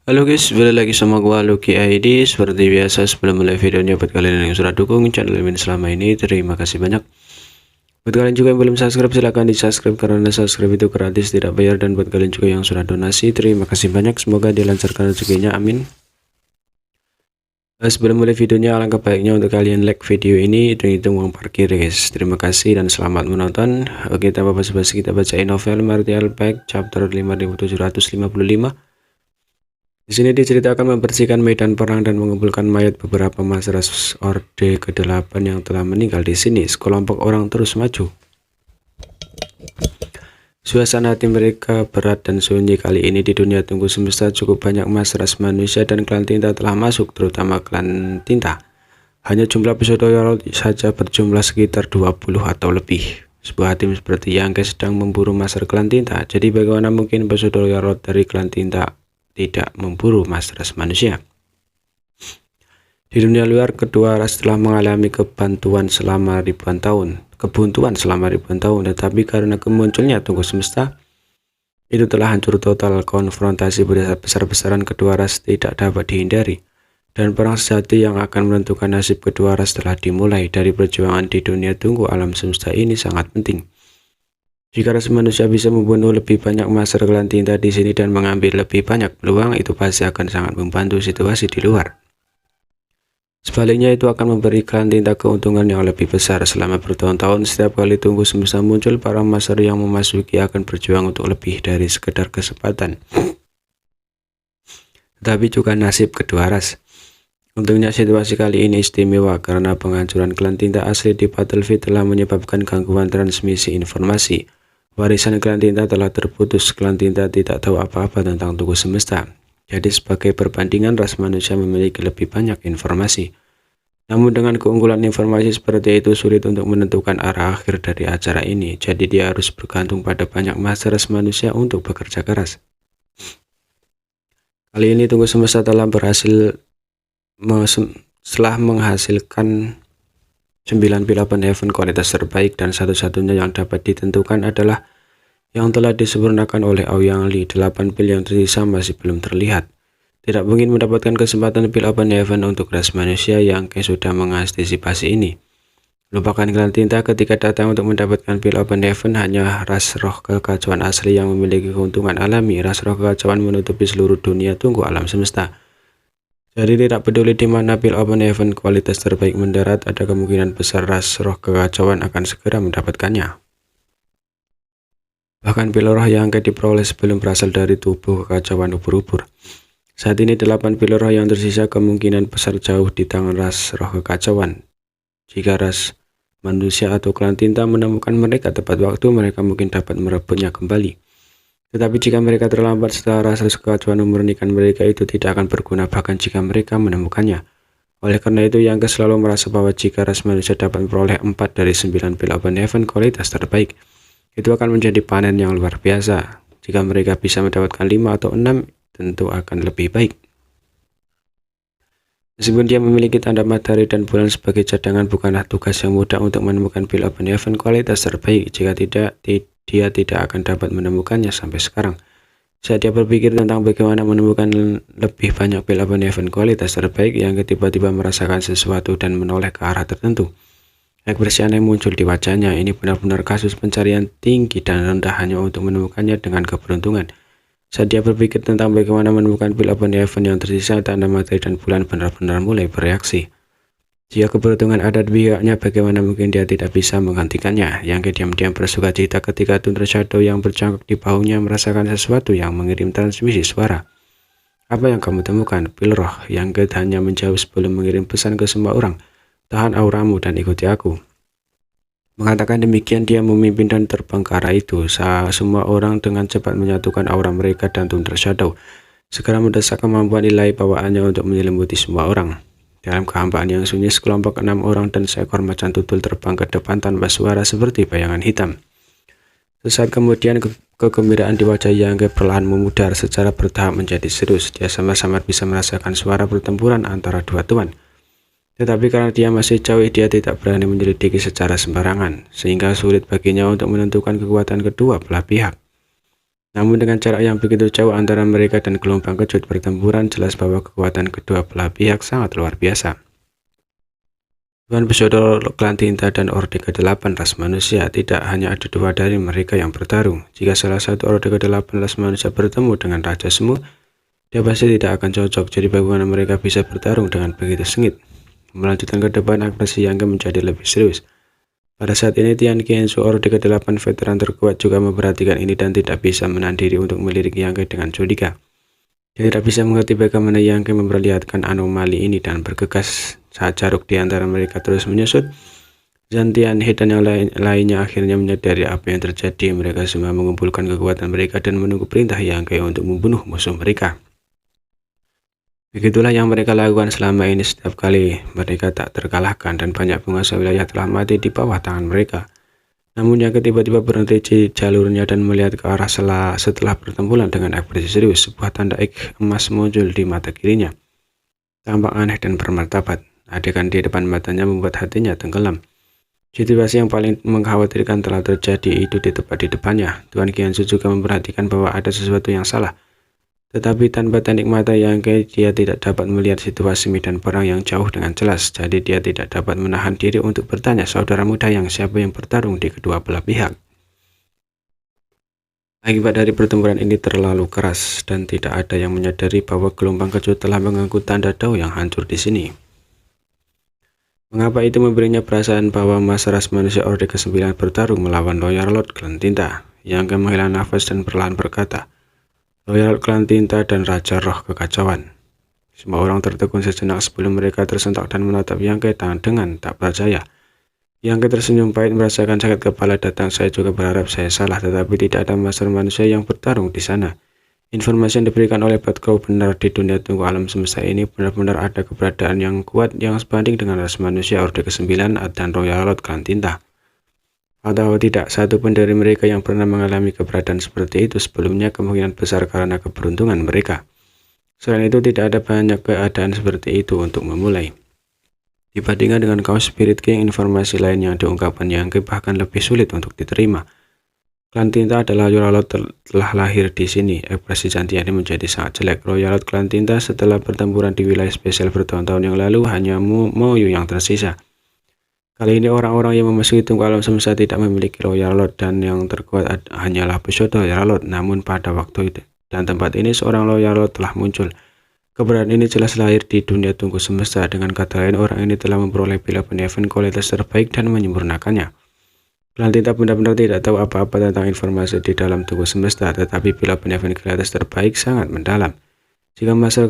Halo guys, balik lagi sama gua Lucky ID. Seperti biasa sebelum mulai videonya, buat kalian yang sudah dukung channel ini selama ini, terima kasih banyak. Buat kalian juga yang belum subscribe, silahkan di subscribe karena subscribe itu gratis, tidak bayar. Dan buat kalian juga yang sudah donasi, terima kasih banyak, semoga dilancarkan rezekinya, amin. Sebelum mulai videonya, alangkah baiknya untuk kalian like video ini, hitung-hitung uang parkir guys. Terima kasih dan selamat menonton. Oke, tanpa basa-basi kita bacain novel Martial Pact chapter 5755. Di sini diceritakan membersihkan medan perang dan mengumpulkan mayat beberapa Mazras Orde ke-8 yang telah meninggal di sini. Sekelompok orang terus maju. Suasana hati mereka berat dan sunyi. Kali ini di dunia tunggu semesta cukup banyak Mazras manusia dan klan tinta telah masuk, terutama klan tinta. Hanya jumlah pesohor Yarod saja berjumlah sekitar 20 atau lebih. Sebuah tim seperti Yangke sedang memburu Mazras klan tinta. Jadi bagaimana mungkin pesohor Yarod dari klan tinta tidak memburu Mazras manusia? Di dunia luar, kedua ras telah mengalami kebuntuan selama ribuan tahun, tetapi karena kemunculnya tunggu semesta, itu telah hancur total. Konfrontasi besar-besaran kedua ras tidak dapat dihindari, dan perang sejati yang akan menentukan nasib kedua ras telah dimulai. Dari perjuangan di dunia tunggu alam semesta ini sangat penting. Jika ras manusia bisa membunuh lebih banyak Mazras klan tinta di sini dan mengambil lebih banyak peluang, itu pasti akan sangat membantu situasi di luar. Sebaliknya, itu akan memberi klan tinta keuntungan yang lebih besar. Selama bertahun-tahun, setiap kali tunggu semesta muncul, para Mazras yang memasuki akan berjuang untuk lebih dari sekedar kesempatan, tetapi juga nasib kedua ras. Untungnya situasi kali ini istimewa karena penghancuran klan tinta asli di Battlefield telah menyebabkan gangguan transmisi informasi. Warisan klan tinta telah terputus. Klan tinta tidak tahu apa-apa tentang tunggu semesta. Jadi sebagai perbandingan, ras manusia memiliki lebih banyak informasi. Namun dengan keunggulan informasi seperti itu, sulit untuk menentukan arah akhir dari acara ini. Jadi dia harus bergantung pada banyak Mazras manusia untuk bekerja keras. Kali ini tunggu semesta telah setelah menghasilkan 9 pil open heaven kualitas terbaik, dan satu-satunya yang dapat ditentukan adalah yang telah disempurnakan oleh Aoyang Li. 8 pil yang tersisa masih belum terlihat. Tidak mungkin mendapatkan kesempatan pil open heaven untuk ras manusia. Yang sudah mengantisipasi ini. Lupakan klan tinta ketika datang untuk mendapatkan pil open heaven. Hanya ras roh kekacauan asli yang memiliki keuntungan alami. Ras roh kekacauan menutupi seluruh dunia tunggu alam semesta. Jadi tidak peduli di mana pil open heaven kualitas terbaik mendarat, ada kemungkinan besar ras roh kekacauan akan segera mendapatkannya. Bahkan pil roh yang diperoleh sebelum berasal dari tubuh kekacauan ubur-ubur. Saat ini 8 pil roh yang tersisa kemungkinan besar jauh di tangan ras roh kekacauan. Jika ras manusia atau klan tinta menemukan mereka tepat waktu, mereka mungkin dapat merebutnya kembali. Tetapi jika mereka terlambat setelah ras kekacauan memurnikan mereka, itu tidak akan berguna bahkan jika mereka menemukannya. Oleh karena itu, Yangke selalu merasa bahwa jika ras manusia dapat memperoleh 4 dari 9 pil open heaven kualitas terbaik, itu akan menjadi panen yang luar biasa. Jika mereka bisa mendapatkan 5 atau 6, tentu akan lebih baik. Meskipun dia memiliki tanda matahari dan bulan sebagai cadangan, bukanlah tugas yang mudah untuk menemukan pil open heaven kualitas terbaik. Jika tidak, dia tidak akan dapat menemukannya sampai sekarang. Saat dia berpikir tentang bagaimana menemukan lebih banyak pil open heaven kualitas terbaik, yang tiba-tiba merasakan sesuatu dan menoleh ke arah tertentu. Ekspresi aneh muncul di wajahnya. Ini benar-benar kasus pencarian tinggi dan rendah hanya untuk menemukannya dengan keberuntungan. Saat dia berpikir tentang bagaimana menemukan pil open heaven yang tersisa, tanda matahari dan bulan benar-benar mulai bereaksi. Jika keberuntungan ada di pihaknya, bagaimana mungkin dia tidak bisa menghentikannya? Yang diam-diam bersuka cita ketika Thunder Shadow yang bercangkuk di bahunya merasakan sesuatu yang mengirim transmisi suara. Apa yang kamu temukan? Pil roh. Yang hanya menjauh sebelum mengirim pesan ke semua orang. Tahan auramu dan ikuti aku. Mengatakan demikian, dia memimpin dan terbang ke arah itu. Semua orang dengan cepat menyatukan aura mereka dan Thunder Shadow segera mendesak kemampuan ilahi bawaannya untuk menyelimuti semua orang. Dalam kehampaan yang sunyi, sekelompok 6 orang dan seekor macan tutul terbang ke depan tanpa suara seperti bayangan hitam. Sesaat kemudian, kegembiraan di wajah Yangke perlahan memudar secara bertahap menjadi serius. Dia sama-sama bisa merasakan suara pertempuran antara dua tuan. Tetapi karena dia masih jauh, dia tidak berani menyelidiki secara sembarangan, sehingga sulit baginya untuk menentukan kekuatan kedua belah pihak. Namun dengan jarak yang begitu jauh antara mereka dan gelombang kejut pertempuran, jelas bahwa kekuatan kedua belah pihak sangat luar biasa. Tuan Pesodor Klan Tinta dan Orde ke-8 ras manusia, tidak hanya ada dua dari mereka yang bertarung. Jika salah satu Orde ke-8 ras manusia bertemu dengan Raja Semu, dia pasti tidak akan cocok. Jadi bagaimana mereka bisa bertarung dengan begitu sengit? Melanjutkan ke depan, agresi Yang Ke menjadi lebih serius. Pada saat ini Tian Qianzu, Orde ke-8 veteran terkuat, juga memperhatikan ini dan tidak bisa menahan diri untuk melirik Yang Ke dengan curiga. Dia tidak bisa mengerti bagaimana Yang Ke memperlihatkan anomali ini dan bergegas saat jarak di antara mereka terus menyusut. Zhang Tianhe dan yang lainnya akhirnya menyadari apa yang terjadi. Mereka semua mengumpulkan kekuatan mereka dan menunggu perintah Yang Ke untuk membunuh musuh mereka. Begitulah yang mereka lakukan selama ini. Setiap kali mereka tak terkalahkan dan banyak penguasa wilayah telah mati di bawah tangan mereka. Namun Yang Ke tiba-tiba berhenti di jalurnya dan melihat ke arah setelah pertempuran dengan ekspresi serius. Sebuah tanda X emas muncul di mata kirinya. Tampak aneh dan bermartabat. Adegan di depan matanya membuat hatinya tenggelam. Situasi yang paling mengkhawatirkan telah terjadi, itu tepat di depannya. Tuan Qianzu juga memperhatikan bahwa ada sesuatu yang salah. Tetapi tanpa teknik mata Yang Ke, dia tidak dapat melihat situasi medan perang yang jauh dengan jelas. Jadi dia tidak dapat menahan diri untuk bertanya, saudara muda Yang, siapa yang bertarung di kedua belah pihak? Akibat dari pertempuran ini terlalu keras dan tidak ada yang menyadari bahwa gelombang kejut telah mengangkut tanda Dao yang hancur di sini. Mengapa itu memberinya perasaan bahwa masa ras manusia Orde ke-9 bertarung melawan Royal Lord Klan Tinta? Yang Ke menghela nafas dan perlahan berkata, Royal Klan Tinta dan Raja Roh Kekacauan. Semua orang tertegun sejenak sebelum mereka tersentak dan menatap Yang Ke dengan tak percaya. Yang Ke tersenyum pahit, merasakan sakit kepala datang. Saya juga berharap saya salah, tetapi tidak ada masa manusia yang bertarung di sana. Informasi yang diberikan oleh Batgirl benar. Di dunia tunggu alam semesta ini benar-benar ada keberadaan yang kuat yang sebanding dengan ras manusia Orde ke-9 dan Royal Lord Klan Tinta. Atau tidak satu pun dari mereka yang pernah mengalami keberadaan seperti itu sebelumnya, kemungkinan besar karena keberuntungan mereka. Selain itu tidak ada banyak keadaan seperti itu untuk memulai. Dibandingkan dengan kaos Spirit King, informasi lain yang diungkapkan Yang Ke bahkan lebih sulit untuk diterima. Klan Tinta adalah Royal Lord telah lahir di sini. Ekspresi Santiani menjadi sangat jelek. Royal Lord Klan Tinta setelah pertempuran di wilayah spesial bertahun-tahun yang lalu hanya Moyu yang tersisa. Kali ini orang-orang yang memasuki tunggu alam semesta tidak memiliki Royal Lord dan yang terkuat hanyalah Pesodor Royal Lord. Namun pada waktu itu dan tempat ini seorang Royal Lord telah muncul. Keberadaan ini jelas lahir di dunia tunggu semesta. Dengan kata lain, orang ini telah memperoleh pilihan event kualitas terbaik dan menyempurnakannya. Klan Tinta benar-benar tidak tahu apa-apa tentang informasi di dalam tunggu semesta, tetapi pilihan event kualitas terbaik sangat mendalam. Jika masalah